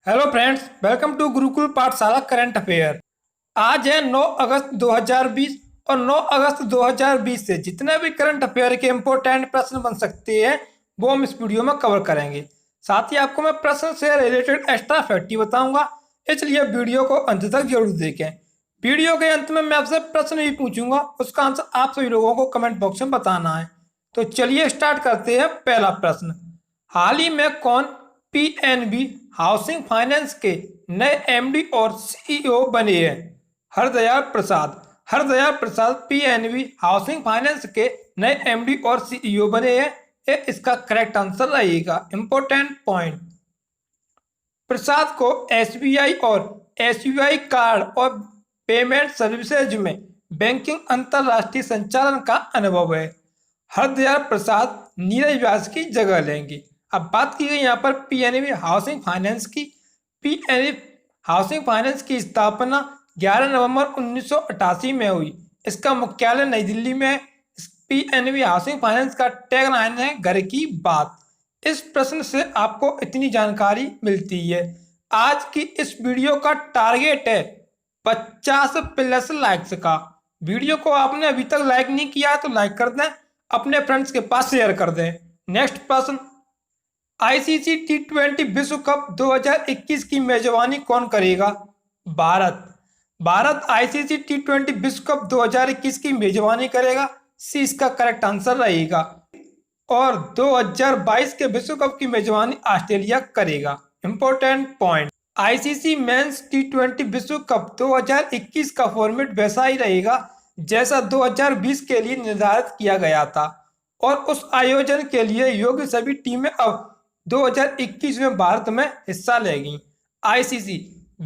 Hello friends, welcome to Gurukul Pathshala current affair. आज है 9 अगस्त 2020 और 9 अगस्त 2020 से जितने भी करंट अफेयर के इम्पोर्टेंट प्रश्न बन सकते हैं वो हम इस वीडियो में कवर करेंगे। साथ ही आपको मैं प्रश्न से रिलेटेड एक्स्ट्रा फैक्ट बताऊंगा, इसलिए वीडियो को अंत तक जरूर देखें। वीडियो के अंत में मैं आपसे प्रश्न भी पूछूंगा, उसका आंसर आप सभी लोगों को कमेंट बॉक्स में बताना है। तो चलिए स्टार्ट करते हैं। पहला प्रश्न, हाल ही में कौन पीएनबी हाउसिंग फाइनेंस के नए एमडी और सीईओ बने हैं? हरदयाल प्रसाद। हरदयाल प्रसाद पीएनबी हाउसिंग फाइनेंस के नए एमडी और सीईओ बने हैं। ये इसका करेक्ट आंसर रहेगा। इंपॉर्टेंट पॉइंट, प्रसाद को एसबीआई और एसबीआई कार्ड और पेमेंट सर्विसेज में बैंकिंग अंतरराष्ट्रीय संचालन का अनुभव है। हरदयाल प्रसाद नीरज व्यास की जगह लेंगे। अब बात की गई यहाँ पर पीएनबी हाउसिंग फाइनेंस की। पीएनबी हाउसिंग फाइनेंस की स्थापना 11 नवंबर 1988 में हुई। इसका मुख्यालय नई दिल्ली में है। पीएनबी हाउसिंग फाइनेंस का टैगलाइन है घर की बात। इस प्रश्न से आपको इतनी जानकारी मिलती है। आज की इस वीडियो का टारगेट है 50 प्लस लाइक्स का। वीडियो को आपने अभी तक लाइक नहीं किया है तो लाइक कर दें, अपने फ्रेंड्स के पास शेयर कर दें। नेक्स्ट प्रश्न, आईसीसी टी20 विश्व कप 2021 की मेजबानी कौन करेगा? भारत। भारत आईसीसी टी20 विश्व कप 2021 की मेजबानी करेगा। सी इसका करेक्ट आंसर रहेगा। और 2022 के विश्व कप की मेजबानी ऑस्ट्रेलिया करेगा। इंपॉर्टेंट पॉइंट, आईसीसी मेंस टी20 विश्व कप 2021 का फॉर्मेट वैसा ही रहेगा जैसा 2020 के लिए निर्धारित किया गया था, और उस आयोजन के लिए योग्य सभी टीमें अब 2021 में भारत में हिस्सा लेगी। आईसीसी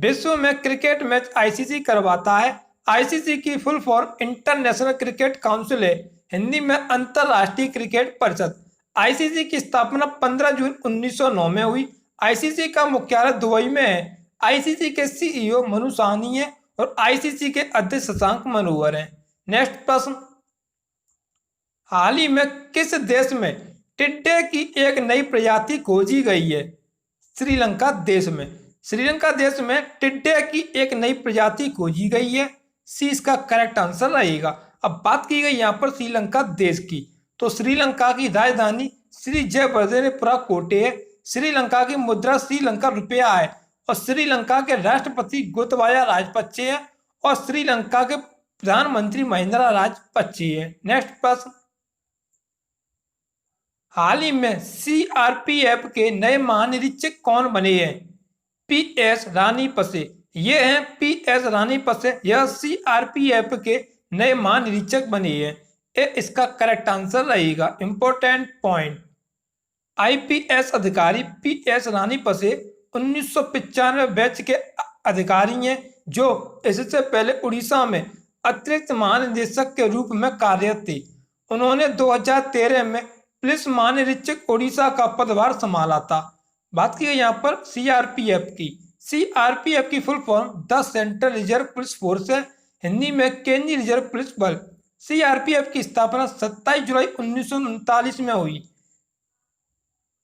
विश्व में क्रिकेट मैच आईसीसी करवाता है। आईसीसी की full form international cricket council है, हिंदी में अंतरराष्ट्रीय क्रिकेट परिषद। आईसीसी की स्थापना 15 जून 1909 में हुई। आईसीसी का मुख्यालय दुबई में है। आईसीसी के सीईओ मनु साहनी है और आईसीसी के अध्यक्ष शशांक मनोहर हैं। नेक्स्ट प्रश्न, हाल ही में किस देश में टिड्डे की एक नई प्रजाति खोजी गई है? श्रीलंका देश में। श्रीलंका देश में टिड्डे की एक नई प्रजाति खोजी गई है। सी इसका करेक्ट आंसर रहेगा। अब बात की गई यहाँ पर श्रीलंका देश की, तो श्रीलंका की राजधानी श्री जयवर्धनेपुरा कोटे है। श्रीलंका की मुद्रा श्रीलंका रुपया है और श्रीलंका के राष्ट्रपति गोतबाया राजपक्षे है और श्रीलंका के प्रधानमंत्री महिंद्रा राजपक्षे है। नेक्स्ट प्रश्न, हाल ही में सीआरपीएफ के नए महानिरीक्षक कौन बने हैं? पीएस रानीपसे। ये हैं पीएस रानीपसे, यह सीआरपीएफ के नए महानिरीक्षक बने हैं। ये इसका करेक्ट आंसर रहेगा। इंपॉर्टेंट पॉइंट, आईपीएस अधिकारी पीएस रानीपसे 1995 बैच के अधिकारी हैं जो इससे पहले उड़ीसा में अतिरिक्त महानिदेशक के रूप में कार्यरत थे। उन्होंने 2013 में पुलिस महानिरीक्षक ओडिशा का पदभार संभाला था। बात की गई यहाँ पर सीआरपीएफ की। सीआरपीएफ की full form the central reserve police force है, हिंदी में केंद्रीय रिजर्व पुलिस बल। सीआरपीएफ की स्थापना 27 जुलाई 1939 में हुई।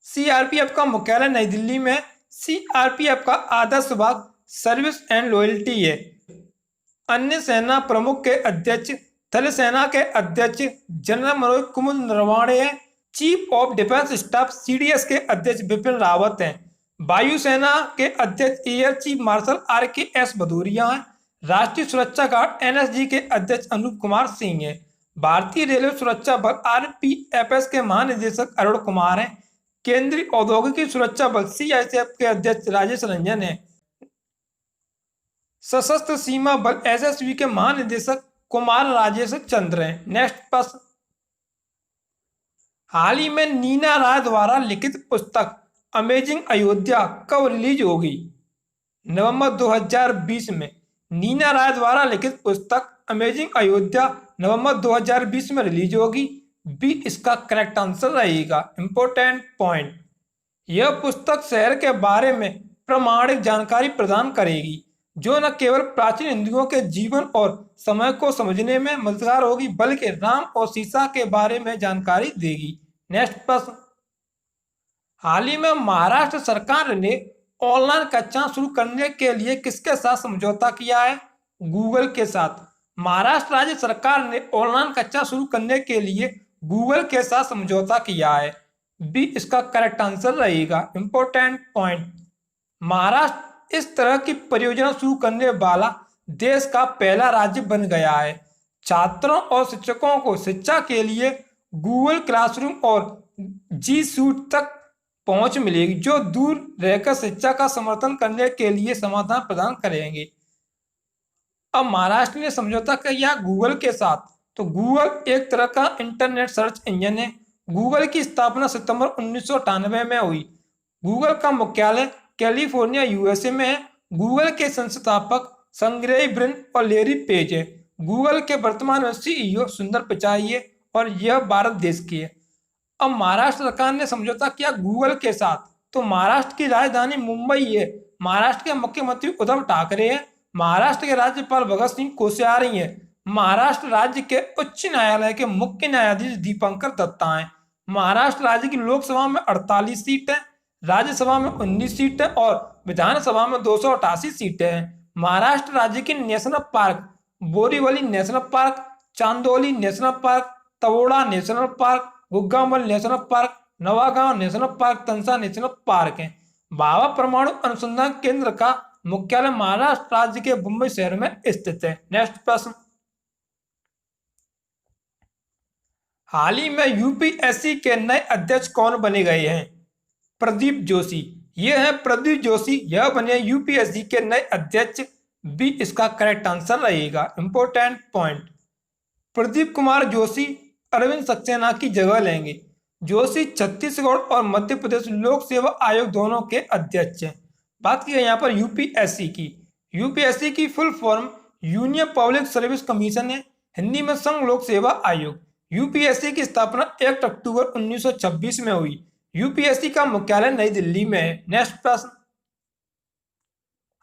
सीआरपीएफ का मुख्यालय नई दिल्ली में। सीआरपीएफ का आदर्श भाग सर्विस एंड लॉयल्टी है। अन्य सेना प्रमुख के अध्यक्ष थल सेना के अध्यक्ष जनरल मनोज कुमुद नरवाणे हैं। Chief of defence staff CDS के अध्यक्ष बिपिन रावत हैं। वायुसेना के अध्यक्ष air chief marshal RKS Bhadauria हैं। राष्ट्रीय सुरक्षा गार्ड एनएसजी के अध्यक्ष अनूप कुमार सिंह हैं। भारतीय रेलवे सुरक्षा बल आरपीएफएस के महानिदेशक अरुण कुमार हैं। केंद्रीय औद्योगिक सुरक्षा बल सीआईएसएफ के अध्यक्ष राजेश रंजन हैं। सशस्त्र सीमा बल एसएसबी के महानिदेशक कुमार राजेश चंद्र हैं। नेक्स्ट प्रश्न, हाल ही में नीना राय द्वारा लिखित पुस्तक अमेजिंग अयोध्या कब रिलीज होगी? नवंबर 2020 में। नीना राय द्वारा लिखित पुस्तक अमेजिंग अयोध्या नवंबर 2020 में रिलीज होगी। बी इसका करेक्ट आंसर रहेगा। इंपॉर्टेंट पॉइंट, यह पुस्तक शहर के बारे में प्रामाणिक जानकारी प्रदान करेगी जो न केवल प्राचीन हिंदुओं के जीवन और समय को समझने में मददगार होगी बल्कि राम और सीता के बारे में जानकारी देगी। नेक्स्ट प्रश्न, हाल ही में महाराष्ट्र सरकार ने ऑनलाइन कक्षा शुरू करने के लिए किसके साथ समझौता किया है? गूगल के साथ। महाराष्ट्र राज्य सरकार ने ऑनलाइन कक्षा शुरू करने के लिए गूगल के साथ समझौता किया है। बी इसका करेक्ट आंसर रहेगा। इंपॉर्टेंट पॉइंट, महाराष्ट्र इस तरह की परियोजना शुरू करने वाला देश का पहला राज्य बन गया है। छात्रों और शिक्षकों को शिक्षा के लिए गूगल क्लासरूम और जी सूट तक पहुंच मिलेगी, जो दूर रहकर शिक्षा का समर्थन करने के लिए समाधान प्रदान करेंगे। अब महाराष्ट्र ने समझौता किया गूगल के साथ, तो गूगल एक तरह का इंटरनेट सर्च इंजन है। गूगल की स्थापना सितंबर 1998 में हुई। गूगल का मुख्यालय कैलिफोर्निया यूएसए में है। गूगल के संस्थापक संजय ब्रिन और लैरी पेज है। गूगल के वर्तमान में सीईओ सुंदर पिचाई है और यह भारत देश की है। अब महाराष्ट्र सरकार ने समझौता किया गूगल के साथ, तो महाराष्ट्र की राजधानी मुंबई है। महाराष्ट्र के मुख्यमंत्री उद्धव ठाकरे हैं। महाराष्ट्र के राज्यपाल भगत सिंह कोश्यारी हैं। महाराष्ट्र राज्य के उच्च न्यायालय के मुख्य न्यायाधीश दीपंकर दत्ता हैं। महाराष्ट्र राज्य की लोकसभा में 48 सीटें, राज्यसभा में 19 सीटें और विधानसभा में 288 सीटें हैं। महाराष्ट्र राज्य की national park Borivali national park, Chandoli national park, Tadoba national park, Gugamal national park, Navegaon national park, Tansa national park है। भाभा परमाणु अनुसंधान केंद्र का मुख्यालय महाराष्ट्र राज्य के मुंबई शहर में स्थित है। नेक्स्ट प्रश्न, हाल ही में यूपीएससी के नए अध्यक्ष कौन बने गए हैं? प्रदीप जोशी। ये है प्रदीप जोशी, यह बने यूपीएससी के नए अध्यक्ष। बी इसका करेक्ट आंसर रहेगा। इंपॉर्टेंट पॉइंट, प्रदीप कुमार जोशी अरविंद सक्सेना की जगह लेंगे। जोशी छत्तीसगढ़ और मध्य प्रदेश लोक सेवा आयोग दोनों के अध्यक्ष हैं। बात की है यहाँ पर यूपीएससी की। यूपीएससी की full form union public service commission है, हिंदी में संघ लोक सेवा आयोग। यूपीएससी की स्थापना 1 अक्टूबर 1926 में हुई। यूपीएससी का मुख्यालय नई दिल्ली में है। नेक्स्ट प्रश्न,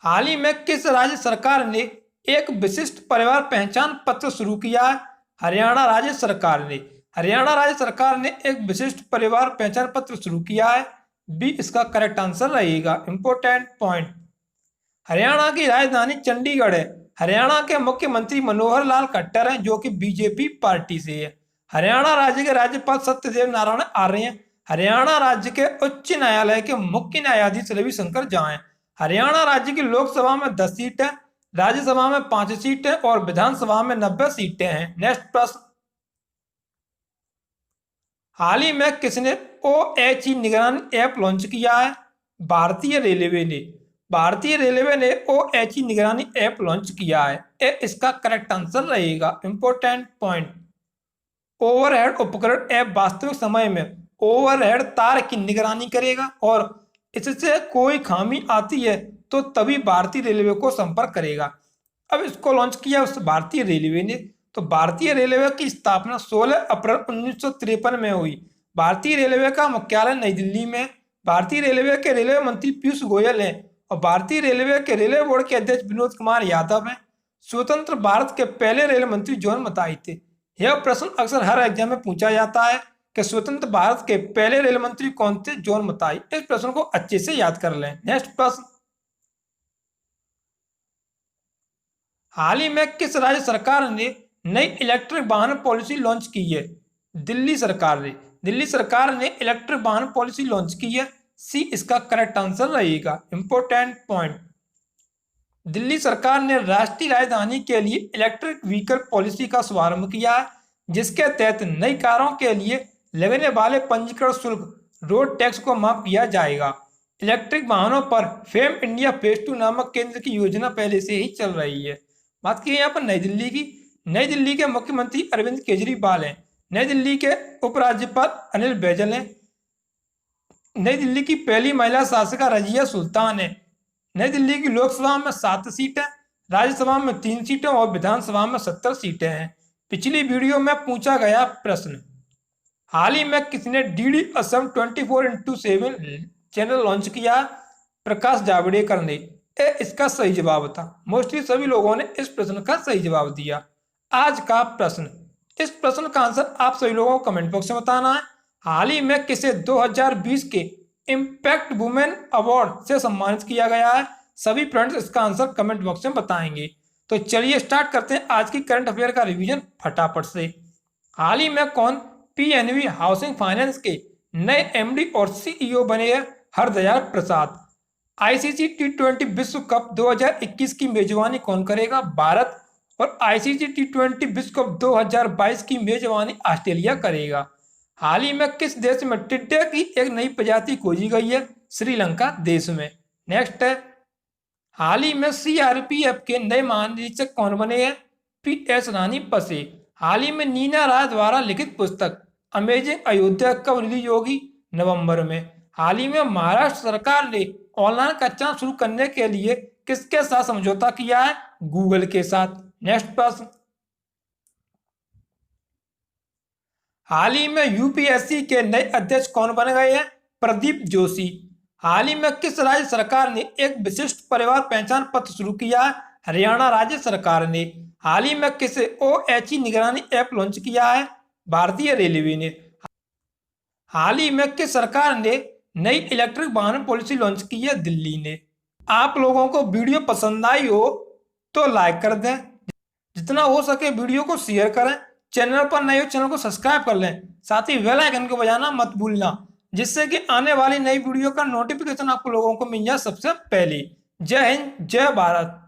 हाल ही में किस राज्य सरकार ने एक विशिष्ट परिवार पहचान पत्र शुरू किया है? हरियाणा राज्य सरकार ने। हरियाणा राज्य सरकार ने एक विशिष्ट परिवार पहचान पत्र शुरू किया है। बी इसका करेक्ट आंसर रहेगा। इंपॉर्टेंट पॉइंट, हरियाणा की राजधानी चंडीगढ़ है। हरियाणा के मुख्यमंत्री मनोहर लाल खट्टर हैं, जो कि बीजेपी पार्टी से है। हरियाणा राज्य के राज्यपाल सत्यदेव नारायण आर्य हैं। हरियाणा राज्य के उच्च न्यायालय के मुख्य न्यायाधीश रविशंकर झा हैं। हरियाणा राज्य की लोकसभा में 10 सीटें, राज्यसभा में 5 सीटें और विधानसभा में 90 सीटें हैं। नेक्स्ट प्रश्न, हाल ही में किसने OHE निगरानी ऐप लॉन्च किया है? भारतीय रेलवे ने। भारतीय रेलवे ने OHE निगरानी ऐप लॉन्च किया है। ए इसका करेक्ट आंसर रहेगा। इंपॉर्टेंट पॉइंट, ओवरहेड उपकरण ऐप वास्तविक समय में ओवरहेड तार की निगरानी करेगा और इससे कोई खामी आती है तो तभी भारतीय रेलवे को संपर्क करेगा। अब इसको लॉन्च किया उस भारतीय रेलवे ने। तो भारतीय रेलवे की स्थापना 16 अप्रैल 1953 में हुई। भारतीय रेलवे का मुख्यालय नई दिल्ली में। भारतीय रेलवे के रेलवे मंत्री पीयूष गोयल हैं और भारतीय रेलवे के रेलवे बोर्ड के अध्यक्ष विनोद कुमार यादव हैं। स्वतंत्र भारत के पहले रेल मंत्री जॉन मताई थे। यह प्रश्न अक्सर हर एग्जाम में पूछा जाता है कि स्वतंत्र भारत के पहले रेल मंत्री कौन थे? जॉन मताई। इस प्रश्न को अच्छे से याद कर लें। नेक्स्ट प्रश्न, हाल ही में किस राज्य सरकार ने नई इलेक्ट्रिक वाहन पॉलिसी लॉन्च की है? दिल्ली सरकार ने। दिल्ली सरकार ने इलेक्ट्रिक वाहन पॉलिसी लॉन्च की है। सी इसका करेक्ट आंसर रहेगा। इंपॉर्टेंट पॉइंट, दिल्ली सरकार ने राष्ट्रीय राजधानी के लिए इलेक्ट्रिक व्हीकल पॉलिसी का शुभारंभ किया है, जिसके तहत नई कारों के लिए लगने वाले पंजीकरण शुल्क रोड टैक्स को माफ किया जाएगा। इलेक्ट्रिक वाहनों पर फेम इंडिया फेज 2 नामक केंद्र की योजना पहले से ही चल रही है। बात की यहाँ पर नई दिल्ली की। नई दिल्ली के मुख्यमंत्री अरविंद केजरीवाल हैं। नई दिल्ली के उपराज्यपाल अनिल बैजल हैं। नई दिल्ली की पहली महिला शासिका रजिया सुल्तान है। नई दिल्ली की लोकसभा में 7 सीटें, राज्यसभा में 3 सीटें और विधानसभा में 70 सीटें हैं। पिछली वीडियो में पूछा गया प्रश्न, हाल ही में किसने डीडी असम 24/7 चैनल लॉन्च किया? प्रकाश जावड़ेकर ने। इसका सही जवाब था। मोस्टली सभी लोगों ने इस प्रश्न का सही जवाब दिया। आज का प्रश्न, इस प्रश्न का आंसर आप सभी लोगों को कमेंट बॉक्स में बताना है। हाल ही में किसे 2020 के इम्पैक्ट वुमेन अवार्ड से सम्मानित किया गया है? सभी फ्रेंड्स इसका आंसर कमेंट बॉक्स में बताएंगे। तो चलिए स्टार्ट करते हैं आज की करंट अफेयर का रिवीजन फटाफट से। हाल ही में कौन पीएनबी हाउसिंग फाइनेंस के नए एमडी और सीईओ बने हैं? हरदयाल प्रसाद। आईसीसी टी20 विश्व कप 2021 की मेजबानी कौन करेगा? भारत। और आईसीसी टी20 विश्व कप 2022 की मेजबानी ऑस्ट्रेलिया करेगा। हाल ही में किस देश में टिड्डे की एक नई प्रजाति खोजी गई है? श्रीलंका देश में। नेक्स्ट है, हाल ही में सीआरपीएफ के नए महानिरीक्षक कौन बने हैं? पीएस रानी पसे। हाल ही में नीना राय द्वारा लिखित पुस्तक अमेजिंग अयोध्या कब रिलीज होगी? नवंबर में। हाल ही में महाराष्ट्र सरकार ने ऑनलाइन कक्षा शुरू करने के लिए किसके साथ समझौता किया है? गूगल के साथ। नेक्स्ट प्रश्न, हाल ही में यूपीएससी के नए अध्यक्ष कौन बन गए हैं? प्रदीप जोशी। हाल ही में किस राज्य सरकार ने एक विशिष्ट परिवार पहचान पत्र शुरू किया है? हरियाणा राज्य सरकार ने। हाल ही में किसे ओएचई निगरानी ऐप लॉन्च किया है? भारतीय रेलवे ने। हाल ही में किस सरकार ने नई इलेक्ट्रिक वाहन पॉलिसी लॉन्च की है? दिल्ली ने। आप लोगों को वीडियो पसंद आई हो तो लाइक कर दें, जितना हो सके वीडियो को शेयर करें, चैनल पर नए हो चैनल को सब्सक्राइब कर लें, साथ ही बेल आइकन को बजाना मत भूलना, जिससे कि आने वाली नई वीडियो का नोटिफिकेशन आप लोगों को मिल जाए सबसे पहले। जय हिंद, जय भारत।